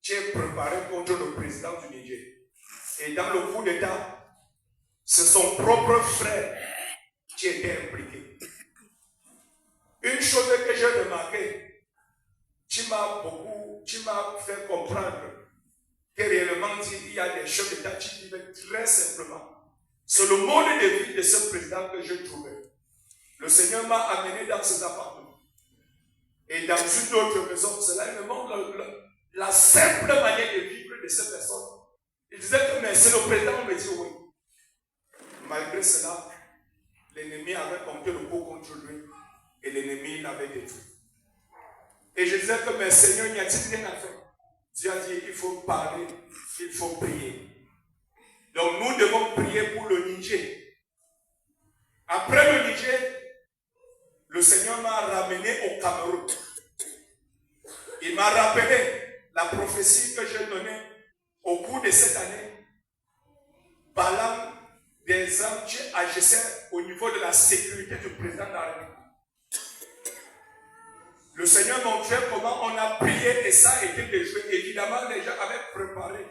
qui est préparé contre le président du Niger. Et dans le coup d'État, c'est son propre frère qui était impliqué. Une chose que j'ai remarqué, qui m'a fait comprendre que réellement il y a des chefs d'État qui vivaient très simplement. C'est le mode de vie de ce président que je trouvais. Le Seigneur m'a amené dans ses appartements. Et dans une autre maison, cela me montre la simple manière de vivre de ces personnes. Il disait que mais c'est le président, on me dit oui. Malgré cela, l'ennemi avait compté le coup contre lui et l'ennemi l'avait détruit. Et je disais que mais Seigneur, n'y a-t-il rien à faire? Dieu a dit il faut parler, il faut prier. Donc nous devons prier pour le Niger. Après le Niger, le Seigneur m'a ramené au Cameroun. Il m'a rappelé la prophétie que j'ai donnée au cours de cette année. Parlant des hommes qui agissaient au niveau de la sécurité du président de la République. Le Seigneur montrait comment on a prié et ça a été déjoué. Évidemment, les gens avaient préparé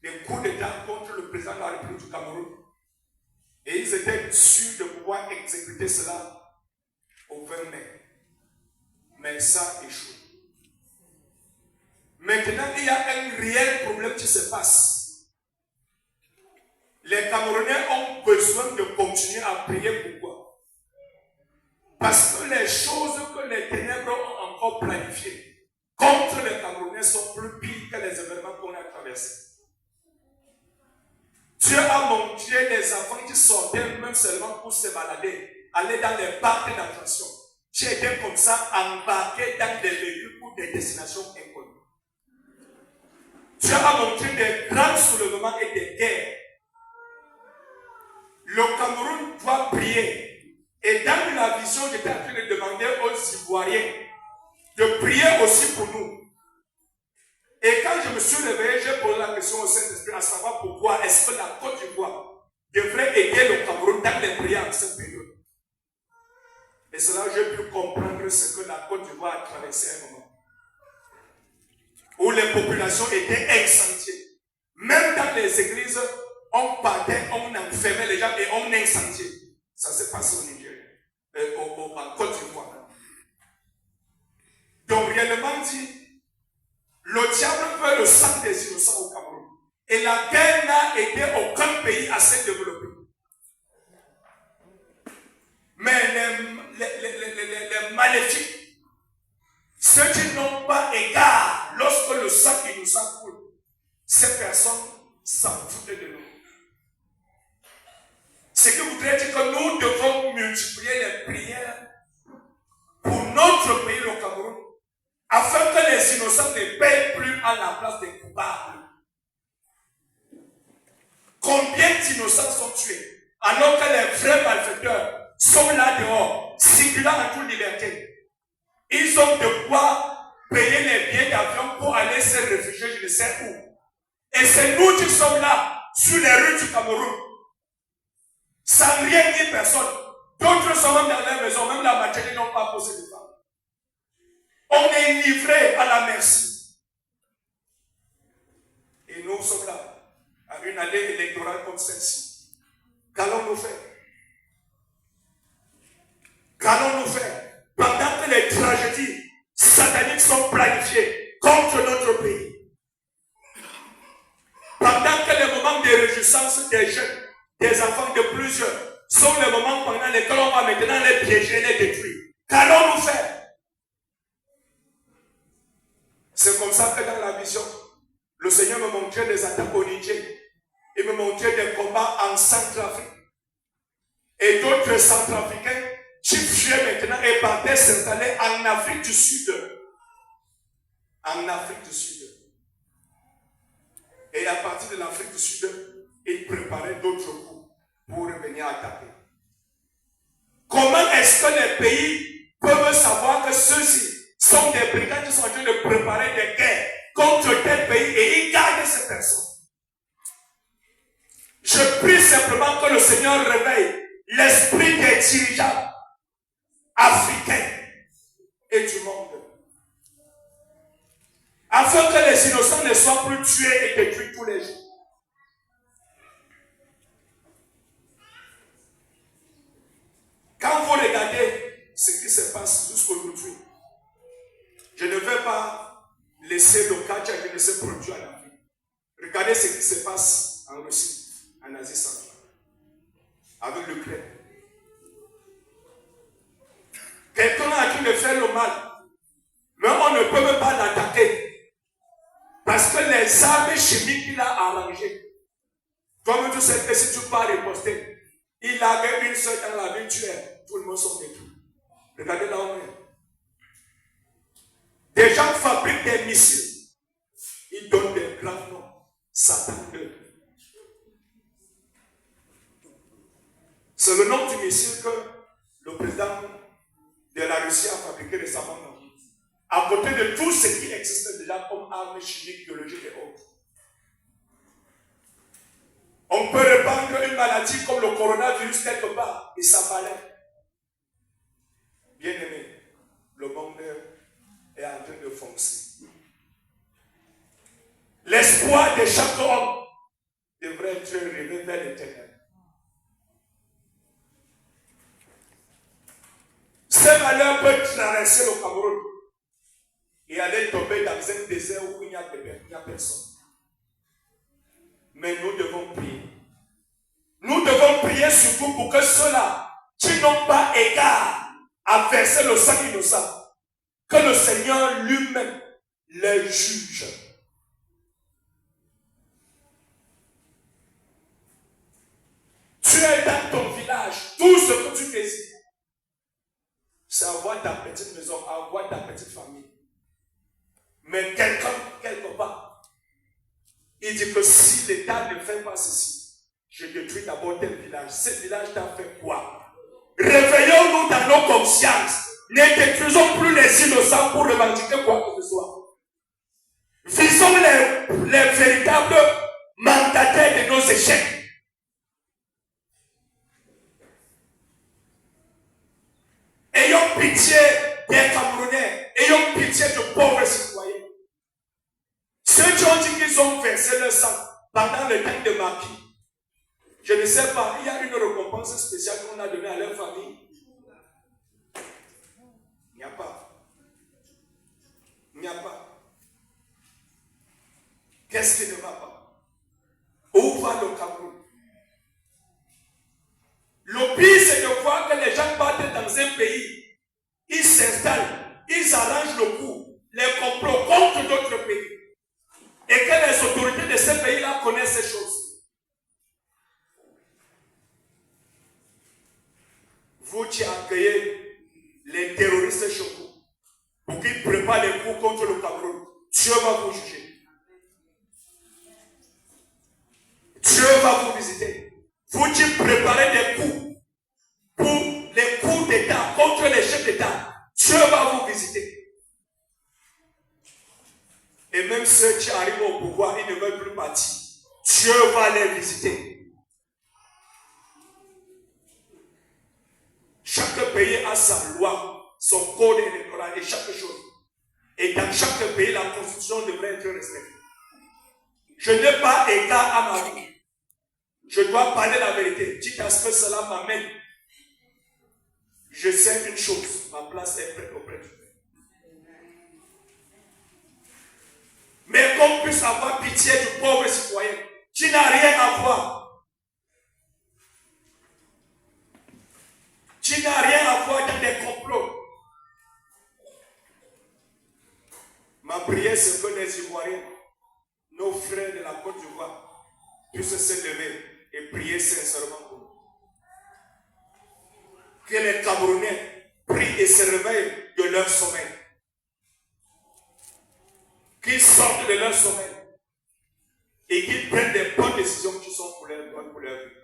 des coups d'État contre le président de la République du Cameroun. Et ils étaient sûrs de pouvoir exécuter cela au 20 mai. Mais ça a échoué. Maintenant, il y a un réel problème qui se passe. Les Camerounais ont besoin de continuer à prier. Pourquoi? Parce que les choses que les ténèbres ont encore planifiées contre les Camerounais sont plus pires que les événements qu'on a traversés. Dieu a montré les enfants qui sortaient même seulement pour se balader, aller dans les parcs d'attraction, qui étaient comme ça embarqués dans des véhicules pour des destinations inconnues. Dieu a montré des grands soulèvements et des guerres. Le Cameroun doit prier. Et dans la vision, j'étais en train de demander aux Ivoiriens de prier aussi pour nous. Et quand je me suis réveillé, j'ai posé la question au Saint-Esprit à savoir pourquoi est-ce que la Côte d'Ivoire devrait aider le Cameroun dans les prières en cette période. Et cela, j'ai pu comprendre ce que la Côte d'Ivoire a traversé à un moment. Où les populations étaient incendiées. Même dans les églises, on partait, on enfermait les gens et on incendiait. Ça s'est passé au Niger, en Côte d'Ivoire. Donc réellement dit, le diable veut le sang des innocents au Cameroun. Et la guerre n'a aidé aucun pays à se développer. Mais les maléfiques, ceux qui n'ont pas égard lorsque le sang innocent coule, ces personnes s'en foutent de nous. Ce qui voudrait dire que nous devons multiplier les prières pour notre pays, le Cameroun, afin que les innocents ne payent plus à la place des coupables. Combien d'innocents sont tués alors que les vrais malfaiteurs sont là dehors, circulant en toute liberté? Ils ont de quoi payer les billets d'avion pour aller se réfugier je ne sais où. Et c'est nous qui sommes là, sur les rues du Cameroun, sans rien dire personne. D'autres sont même dans leur maison, même la maternité n'ont pas posé de femmes. On est livré à la merci. Et nous sommes là, à une année électorale comme celle-ci. Qu'allons-nous faire? Qu'allons-nous faire pendant que les tragédies sataniques sont planifiées contre notre pays? Pendant que les moments de réjouissance des jeunes, des enfants de plusieurs, sont les moments pendant lesquels on va maintenant les piéger, les détruire. Qu'allons-nous faire? C'est comme ça que dans la vision, le Seigneur me montrait des attaques au Niger. Il me montrait des combats en Centrafrique. Et d'autres Centrafricains qui fuyaient maintenant et partaient s'installer en Afrique du Sud. En Afrique du Sud. Et à partir de l'Afrique du Sud, ils préparaient d'autres coups pour revenir attaquer. Comment est-ce que les pays peuvent savoir que ceux-ci sont des brigands qui sont en train de préparer des guerres contre tel pays et ils gardent ces personnes? Je prie simplement que le Seigneur réveille l'esprit des dirigeants africains et du monde, afin que les innocents ne soient plus tués et détruits tous les jours. Quand vous regardez ce qui se passe jusqu'aujourd'hui, je ne vais pas laisser le cas qui ne se produit en Afrique. Regardez ce qui se passe en Russie, en Asie centrale, avec l'Ukraine. Quelqu'un a qui de faire le mal, mais on ne peut même pas l'attaquer. Parce que les armes chimiques qu'il a arrangées, comme tu sais que si tu pars riposter, il avait une seule dans la vie, tout le monde sont détruits. Regardez là où on est. Des gens fabriquent des missiles. Ils donnent des grands noms. Satan 2. C'est le nom du missile que le président de la Russie a fabriqué récemment. À côté de tout ce qui existe déjà comme armes chimiques, biologiques et autres. On peut répandre une maladie comme le coronavirus quelque part et ça valait. Bien aimé, le monde est en train de foncer. L'espoir de chaque homme devrait être relevé vers l'éternel. Ce malheur peut traverser le Cameroun et aller tomber dans un désert où il n'y a personne. Mais nous devons prier. Nous devons prier surtout pour que ceux-là qui n'ont pas égard à verser le sang innocent, que le Seigneur lui-même les juge. Tu es dans ton village, tout ce que tu désires, c'est avoir ta petite maison, avoir ta petite famille. Mais quelqu'un, quelque part, il dit que si l'État ne fait pas ceci, je détruis d'abord tel village. Ce village t'a fait quoi? Réveillons-nous dans nos consciences. Ne détruisons plus les innocents pour revendiquer quoi que ce soit. Visons les véritables mandataires de nos échecs. Ayons pitié des Camerounais. Ayons pitié de pauvres citoyens. Ceux qui ont dit qu'ils ont versé le sang pendant le temps de Macky, je ne sais pas, il y a une récompense spéciale qu'on a donnée à leur famille. Il n'y a pas. Il n'y a pas. Qu'est-ce qui ne va pas? Où va le Cameroun? Le pire, c'est de voir que les gens partent dans un pays, ils s'installent, ils arrangent le coup, les complots contre d'autres pays. Et que les autorités de ces pays-là connaissent ces choses. Vous qui accueillez les terroristes chez vous, pour qu'ils préparent les coups contre le Cameroun, Dieu va vous juger. Dieu va vous visiter. Vous qui préparez des coups pour les coups d'État contre les chefs d'État, Dieu va vous visiter. Et même ceux qui arrivent au pouvoir, ils ne veulent plus partir. Dieu va les visiter. Chaque pays a sa loi, son code électoral et chaque chose. Et dans chaque pays, la constitution devrait être respectée. Je n'ai pas égard à ma vie. Je dois parler la vérité. Quitte à ce que cela m'amène. Je sais une chose, ma place est prête auprès de Dieu. Mais qu'on puisse avoir pitié du pauvre citoyen qui n'a rien à voir. Qui n'a rien à voir dans des complots. Ma prière, c'est que les Ivoiriens, nos frères de la Côte d'Ivoire, puissent se lever et prier sincèrement pour nous. Que les Camerounais prient et se réveillent de leur sommeil. Qu'ils sortent de leur sommeil et qu'ils prennent des bonnes décisions qui sont pour leur vie.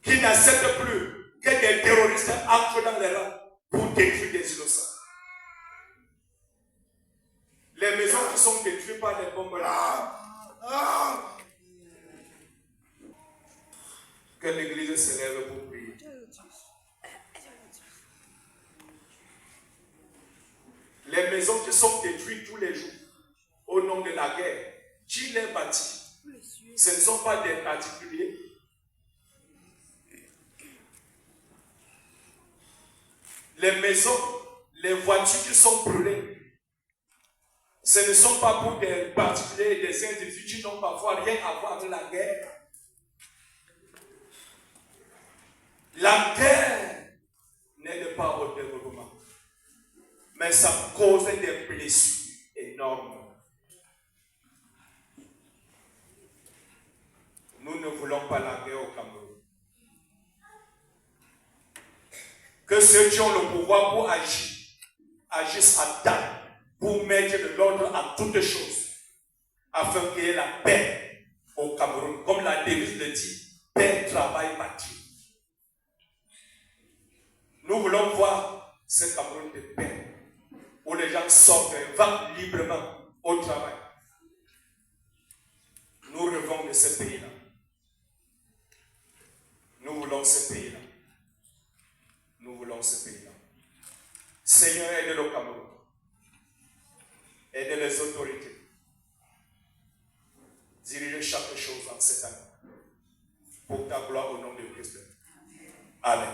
Qu'ils n'acceptent plus que des terroristes entrent dans les rangs pour détruire des innocents. Les maisons qui sont détruites par des bombes là. Que l'église se lève pour prier. Les maisons qui sont détruites tous les jours au nom de la guerre, qui les bâtit? Ce ne sont pas des particuliers. Les maisons, les voitures qui sont brûlées, ce ne sont pas pour des particuliers et des individus qui n'ont parfois rien à voir avec la guerre. La guerre n'aide pas au développement, mais ça cause des blessures énormes. Nous ne voulons pas la guerre au Cameroun. Que ceux qui ont le pouvoir pour agir, agissent à temps pour mettre de l'ordre à toutes choses, afin qu'il y ait la paix au Cameroun. Comme la devise le dit, paix, travail, bâti. Nous voulons voir ce Cameroun de paix, où les gens sortent et vont librement au travail. Nous rêvons de ce pays-là. Nous voulons ce pays-là. Nous voulons ce pays-là. Seigneur, aide le Cameroun. Aide les autorités. Dirige chaque chose en cette année. Pour ta gloire au nom de Christ. Amen.